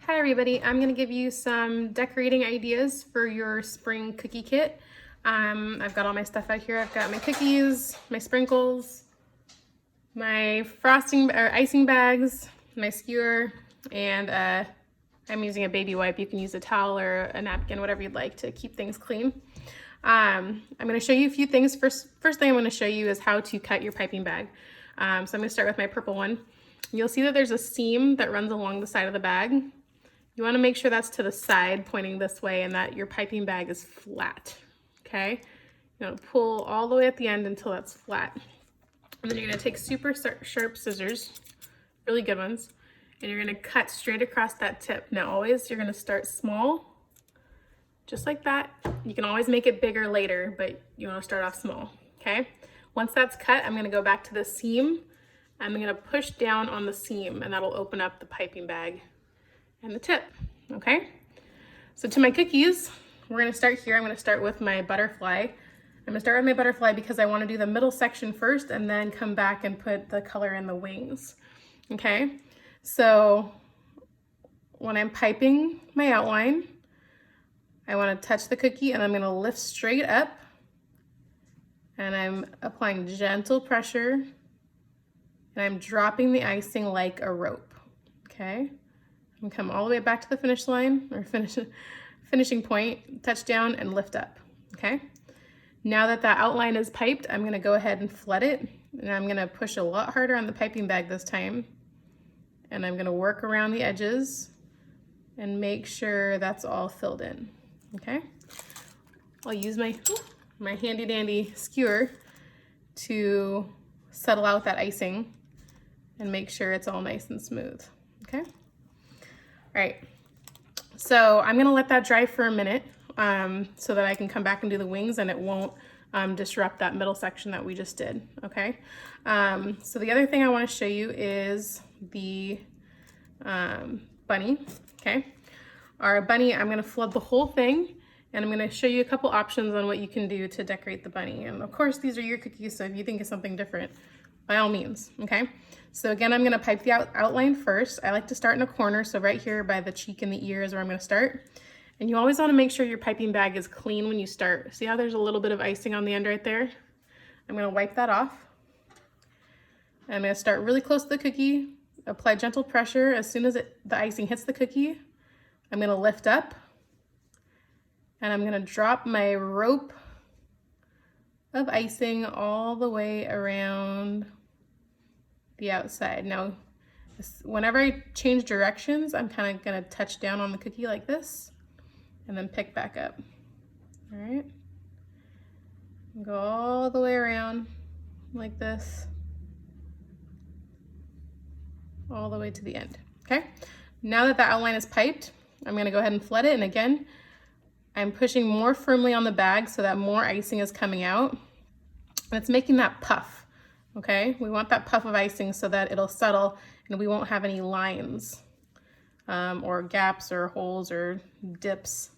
Hi everybody, I'm going to give you some decorating ideas for your spring cookie kit. I've got all my stuff out here. I've got my cookies, my sprinkles, my frosting or icing bags, my skewer, and I'm using a baby wipe. You can use a towel or a napkin, whatever you'd like to keep things clean. I'm going to show you a few things. First thing I'm going to show you is how to cut your piping bag. So I'm going to start with my purple one. You'll see that there's a seam that runs along the side of the bag. You want to make sure that's to the side, pointing this way, and that your piping bag is flat, okay? You're going to pull all the way at the end until that's flat. And then you're going to take super sharp scissors, really good ones, and you're going to cut straight across that tip. Now always, you're going to start small, just like that. You can always make it bigger later, but you want to start off small, okay? Once that's cut, I'm going to go back to the seam. I'm going to push down on the seam, and that'll open up the piping bag and the tip, okay? So to my cookies, we're gonna start here. I'm gonna start with my butterfly. I'm gonna start with my butterfly because I wanna do the middle section first and then come back and put the color in the wings, okay? So when I'm piping my outline, I wanna touch the cookie and I'm gonna lift straight up and I'm applying gentle pressure and I'm dropping the icing like a rope, okay? And come all the way back to the finish line or finishing point, touch down and lift up, okay? Now that that outline is piped, I'm gonna go ahead and flood it, and I'm gonna push a lot harder on the piping bag this time, and I'm gonna work around the edges and make sure that's all filled in, okay? I'll use my handy dandy skewer to settle out that icing and make sure it's all nice and smooth, okay? All right, so I'm gonna let that dry for a minute so that I can come back and do the wings and it won't disrupt that middle section that we just did, okay? So the other thing I wanna show you is the bunny, okay? Our bunny, I'm gonna flood the whole thing and I'm gonna show you a couple options on what you can do to decorate the bunny. And of course, these are your cookies, so if you think of something different, by all means, okay? So again, I'm gonna pipe the outline first. I like to start in a corner, so right here by the cheek and the ear is where I'm gonna start. And you always wanna make sure your piping bag is clean when you start. See how there's a little bit of icing on the end right there? I'm gonna wipe that off. I'm gonna start really close to the cookie, apply gentle pressure. As soon as the icing hits the cookie, I'm gonna lift up and I'm gonna drop my rope of icing all the way around the outside. Now, whenever I change directions, I'm kind of gonna touch down on the cookie like this and then pick back up, all right? Go all the way around like this, all the way to the end, okay? Now that the outline is piped, I'm gonna go ahead and flood it, and again, I'm pushing more firmly on the bag so that more icing is coming out. And it's making that puff, okay? We want that puff of icing so that it'll settle and we won't have any lines or gaps or holes or dips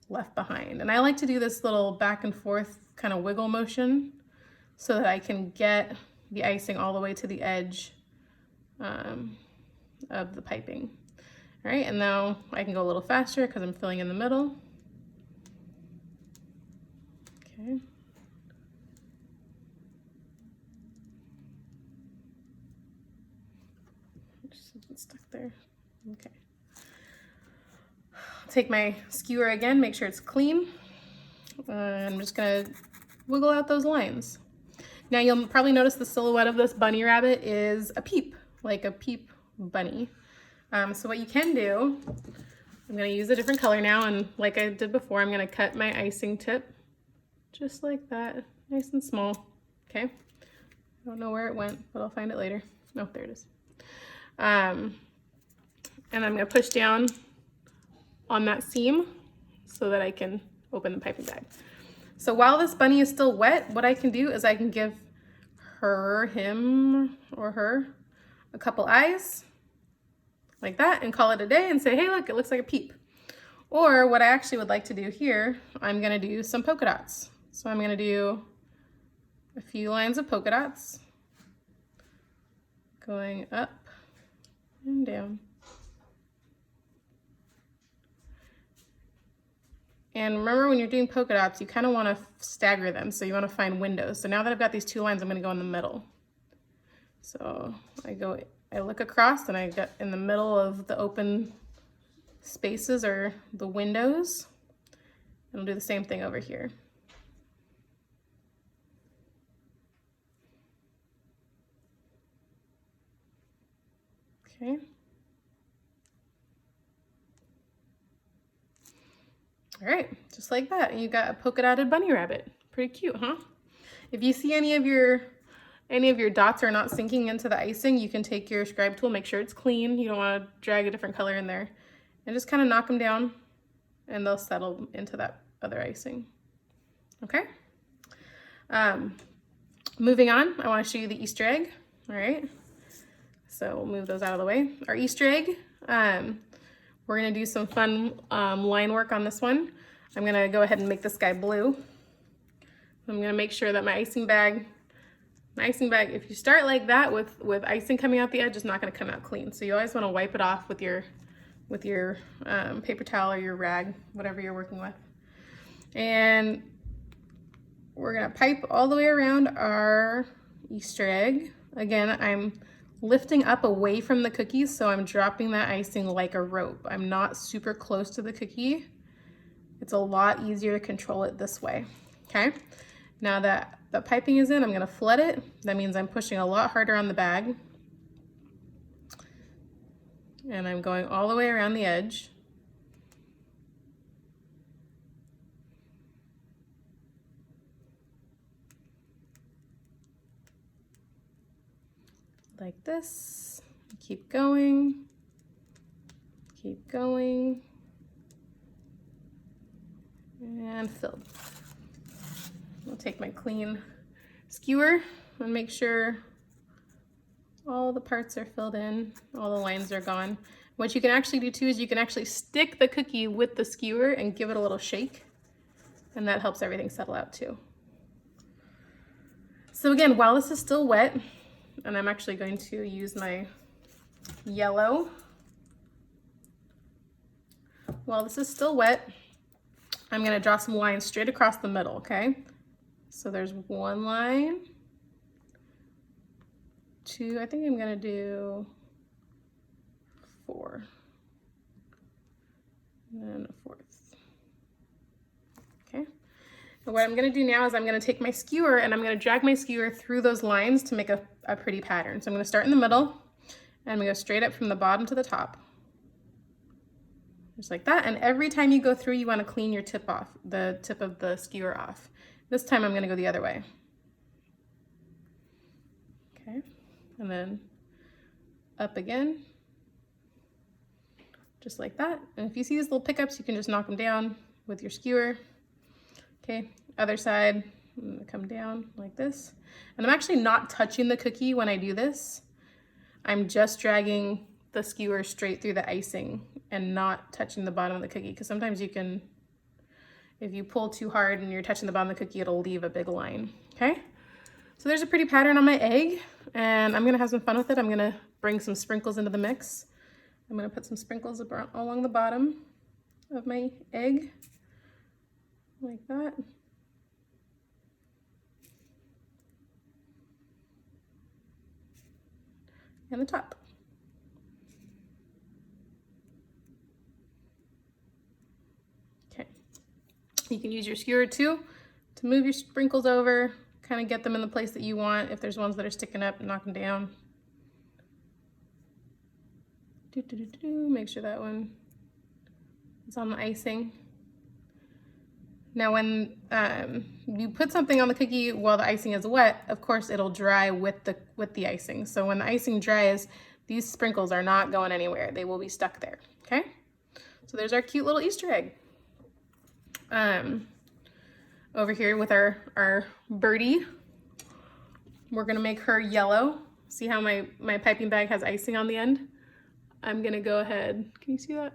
left behind. And I like to do this little back and forth kind of wiggle motion so that I can get the icing all the way to the edge of the piping. All right, and now I can go a little faster because I'm filling in the middle. Okay. Just stuck there. Okay. Take my skewer again, make sure it's clean. I'm just gonna wiggle out those lines. Now you'll probably notice the silhouette of this bunny rabbit is a peep, like a peep bunny. So what you can do, I'm gonna use a different color now, and like I did before, I'm gonna cut my icing tip just like that, nice and small, okay? I don't know where it went, but I'll find it later. Oh, there it is. And I'm gonna push down on that seam so that I can open the piping bag. So while this bunny is still wet, what I can do is I can give him, or her a couple eyes like that and call it a day and say, hey, look, it looks like a peep. Or what I actually would like to do here, I'm gonna do some polka dots. So I'm gonna do a few lines of polka dots going up and down. And remember, when you're doing polka dots, you kind of want to stagger them. So you want to find windows. So now that I've got these 2 lines, I'm going to go in the middle. So I look across and I get in the middle of the open spaces or the windows. And I'll do the same thing over here. Okay. All right, just like that. And you got a polka dotted bunny rabbit. Pretty cute, huh? If you see any of your dots are not sinking into the icing, you can take your scribe tool, make sure it's clean. You don't want to drag a different color in there. And just kind of knock them down and they'll settle into that other icing. Okay? Moving on, I want to show you the Easter egg. All right? So we'll move those out of the way. Our Easter egg, we're going to do some fun line work on this one. I'm going to go ahead and make this guy blue. I'm going to make sure that my icing bag, if you start like that with icing coming out the edge, it's not going to come out clean. So you always want to wipe it off with your paper towel or your rag, whatever you're working with. And we're going to pipe all the way around our Easter egg. Again, I'm lifting up away from the cookies, so I'm dropping that icing like a rope. I'm not super close to the cookie. It's a lot easier to control it this way, okay? Now that the piping is in, I'm gonna flood it. That means I'm pushing a lot harder on the bag. And I'm going all the way around the edge. Like this. Keep going. Keep going. And filled. I'll take my clean skewer and make sure all the parts are filled in, all the lines are gone. What you can actually do too is you can actually stick the cookie with the skewer and give it a little shake, and that helps everything settle out too. So again, while this is still wet, and I'm actually going to use my yellow. While this is still wet, I'm gonna draw some lines straight across the middle, okay? So there's 1 line, 2, I think I'm gonna do 4, and then a 4th. Okay, and what I'm gonna do now is I'm gonna take my skewer and I'm gonna drag my skewer through those lines to make a pretty pattern. So I'm gonna start in the middle and I'm gonna go straight up from the bottom to the top. Just like that, and every time you go through, you wanna clean your tip off, the tip of the skewer off. This time I'm gonna go the other way. Okay, and then up again, just like that. And if you see these little pickups, you can just knock them down with your skewer. Okay, other side, I'm gonna come down like this. And I'm actually not touching the cookie when I do this. I'm just dragging the skewer straight through the icing and not touching the bottom of the cookie, because sometimes you can, if you pull too hard and you're touching the bottom of the cookie, it'll leave a big line, okay? So there's a pretty pattern on my egg, and I'm gonna have some fun with it. I'm gonna bring some sprinkles into the mix. I'm gonna put some sprinkles along the bottom of my egg, like that. And the top. Okay. You can use your skewer too to move your sprinkles over, kind of get them in the place that you want. If there's ones that are sticking up, knock them down. Make sure that one is on the icing. Now when you put something on the cookie while the icing is wet, of course it'll dry with the icing. So when the icing dries, these sprinkles are not going anywhere. They will be stuck there, okay? So there's our cute little Easter egg. Over here with our birdie, we're gonna make her yellow. See how my piping bag has icing on the end? I'm gonna go ahead, can you see that?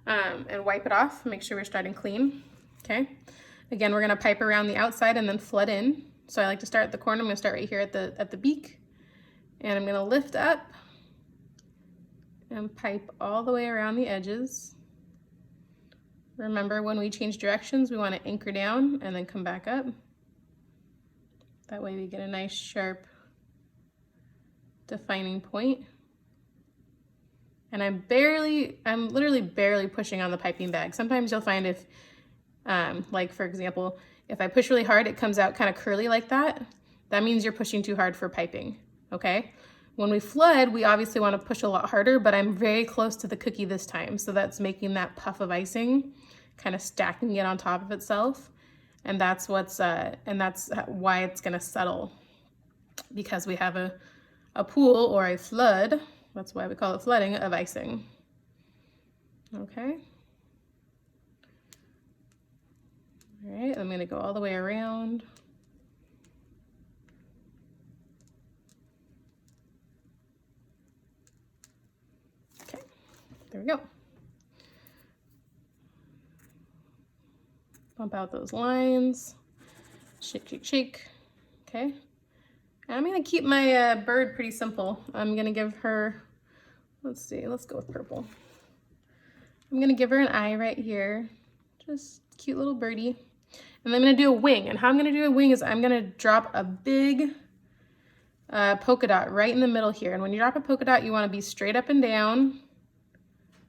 And wipe it off, make sure we're starting clean. Okay, again, we're gonna pipe around the outside and then flood in. So I like to start at the corner. I'm gonna start right here at the beak, and I'm gonna lift up and pipe all the way around the edges. Remember, when we change directions, we want to anchor down and then come back up. That way we get a nice sharp defining point. And I'm literally barely pushing on the piping bag. Sometimes you'll find if, like for example, if I push really hard, it comes out kind of curly like that. That means you're pushing too hard for piping, okay? When we flood, we obviously want to push a lot harder, but I'm very close to the cookie this time. So that's making that puff of icing, kind of stacking it on top of itself. And that's why it's gonna settle, because we have a pool or a flood, that's why we call it flooding, of icing. Okay. All right, I'm gonna go all the way around. Okay, there we go. Bump out those lines, shake, shake, shake, okay. And I'm gonna keep my bird pretty simple. I'm gonna give her, let's see, let's go with purple. I'm gonna give her an eye right here, just cute little birdie. And then I'm gonna do a wing. And how I'm gonna do a wing is I'm gonna drop a big polka dot right in the middle here. And when you drop a polka dot, you wanna be straight up and down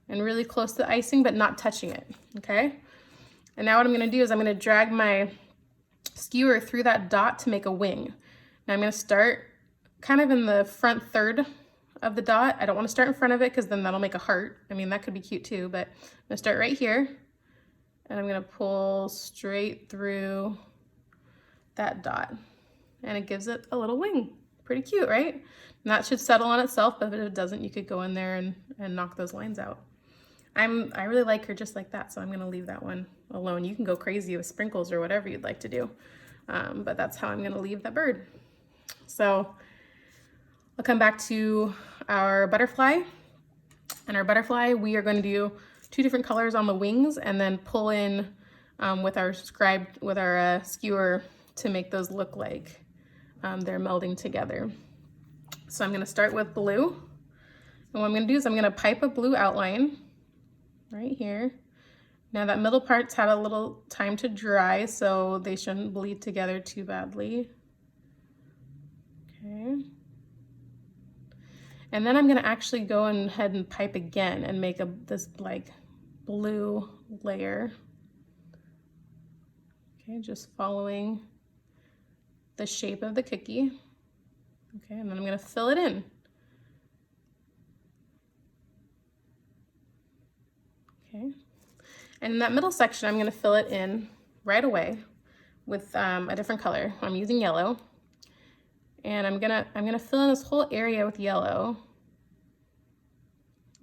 and really close to the icing, but not touching it, okay? And now what I'm gonna do is I'm gonna drag my skewer through that dot to make a wing. Now I'm gonna start kind of in the front third of the dot. I don't wanna start in front of it because then that'll make a heart. I mean, that could be cute too, but I'm gonna start right here and I'm gonna pull straight through that dot and it gives it a little wing. Pretty cute, right? And that should settle on itself, but if it doesn't, you could go in there and knock those lines out. I really like her just like that, so I'm gonna leave that one alone. You can go crazy with sprinkles or whatever you'd like to do, but that's how I'm gonna leave that bird. So I'll come back to our butterfly. And our butterfly, we are going to do 2 different colors on the wings and then pull in with our skewer to make those look like they're melding together. So I'm going to start with blue. And what I'm going to do is I'm going to pipe a blue outline right here. Now that middle part's had a little time to dry, so they shouldn't bleed together too badly. Okay. And then I'm gonna actually go ahead and pipe again and make this like blue layer. Okay, just following the shape of the cookie. Okay, and then I'm gonna fill it in. Okay, and in that middle section, I'm gonna fill it in right away with a different color. I'm using yellow. And I'm gonna fill in this whole area with yellow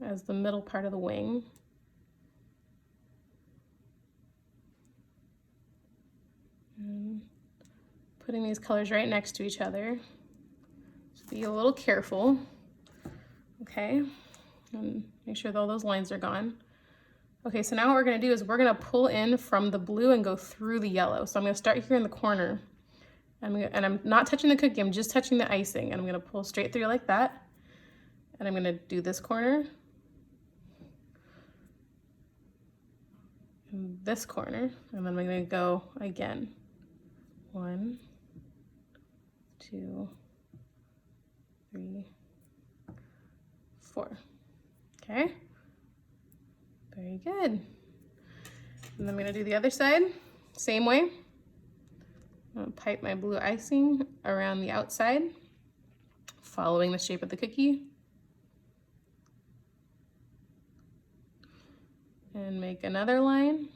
as the middle part of the wing. And putting these colors right next to each other. Just be a little careful, okay? And make sure that all those lines are gone. Okay, so now what we're gonna do is we're gonna pull in from the blue and go through the yellow. So I'm gonna start here in the corner. And I'm not touching the cookie, I'm just touching the icing. And I'm gonna pull straight through like that. And I'm gonna do this corner. And this corner. And then I'm gonna go again. 1, 2, 3, 4. Okay. Very good. And I'm gonna do the other side, same way. I'm gonna pipe my blue icing around the outside, following the shape of the cookie. And make another line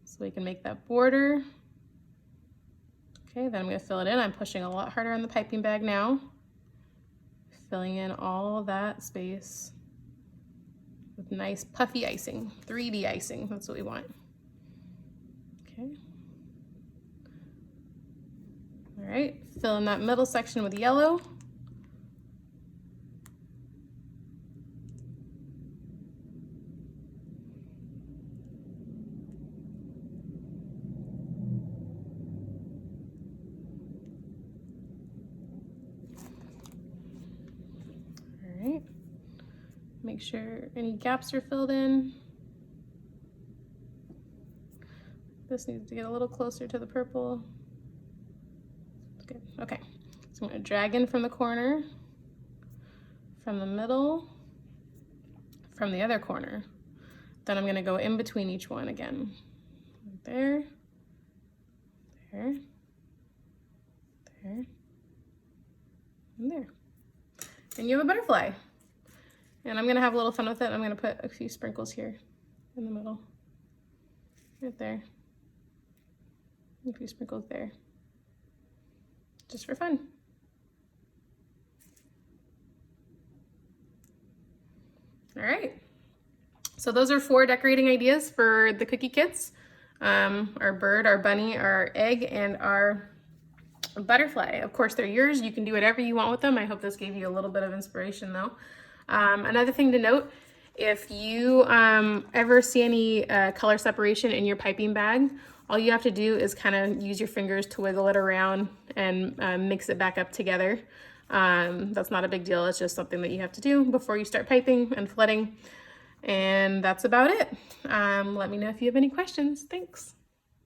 so we can make that border. Okay, then I'm gonna fill it in. I'm pushing a lot harder on the piping bag now, filling in all that space with nice puffy icing, 3D icing, that's what we want. Okay. All right, fill in that middle section with yellow. All right, make sure any gaps are filled in. This needs to get a little closer to the purple. Good. Okay, so I'm going to drag in from the corner, from the middle, from the other corner. Then I'm going to go in between each one again. There, there, there, and there. And you have a butterfly. And I'm going to have a little fun with it. I'm going to put a few sprinkles here in the middle. Right there. A few sprinkles there. Just for fun. All right. So those are 4 decorating ideas for the cookie kits. Our bird, our bunny, our egg, and our butterfly. Of course, they're yours. You can do whatever you want with them. I hope this gave you a little bit of inspiration though. Another thing to note, if you ever see any color separation in your piping bag, all you have to do is kind of use your fingers to wiggle it around and mix it back up together. That's not a big deal. It's just something that you have to do before you start piping and flooding. And that's about it. Let me know if you have any questions. Thanks.